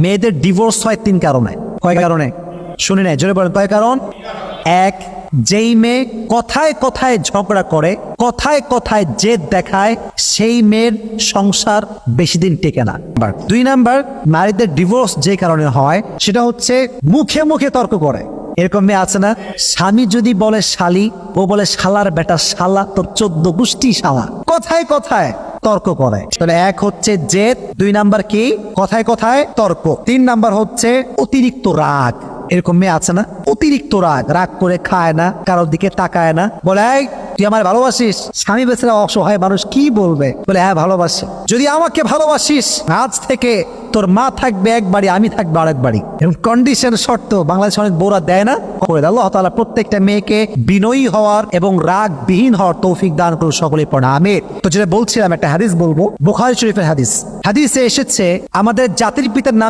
মেয়েদের ডিভোর্স হয় 3 কারণে। কয় কারণে? শুনি নাই, জোরে বলেন কয় কারণ? এক, যেই মেয়ে কথায় কথায় ঝগড়া করে, কথায় কথায় জেদ দেখায়, সেই মেয়ের সংসার বেশি দিন টেকে না। 2 নাম্বার, নারীদের ডিভোর্স যে কারণে হয় সেটা হচ্ছে মুখে মুখে তর্ক করে। এরকম মেয়ে আছে না, স্বামী যদি বলে শালি, ও বলে শালার বেটা শালা, তোর 14 গোষ্ঠী শালা, কথায় কথায় তর্ক করে। তাহলে এক হচ্ছে জেদ, 2 নাম্বার কি? কথায় কথায় তর্ক, 3 নাম্বার হচ্ছে অতিরিক্ত রাগ। এরকম মেয়ে আছে না, অতিরিক্ত রাগ, রাগ করে খায় না, কারোর দিকে তাকায় না, বলে এই তুই আমার ভালোবাসিস? স্বামী বেচারা অসহায় মানুষ, কি বলবে? বলে হ্যাঁ ভালোবাসি। যদি আমাকে ভালোবাসিস, আজ থেকে তোর মা থাকবে এক বাড়ি, আমি থাকবো আরেক বাড়ি। এরকম কন্ডিশন, শর্ত বাংলাদেশে অনেক বউরা দেয় না। করে দেয়। আল্লাহ তাআলা প্রত্যেকটা মেয়েকে বিনয়ী হওয়ার এবং রাগবিহীন হওয়ার তৌফিক দান করুন সকলে পড়া আমিন। তো যেটা বলছিলাম, একটা হাদিস বলবো, বুখারী শরীফের হাদিস। হাদিসে এসেছে আমাদের জাতির পিতার নাম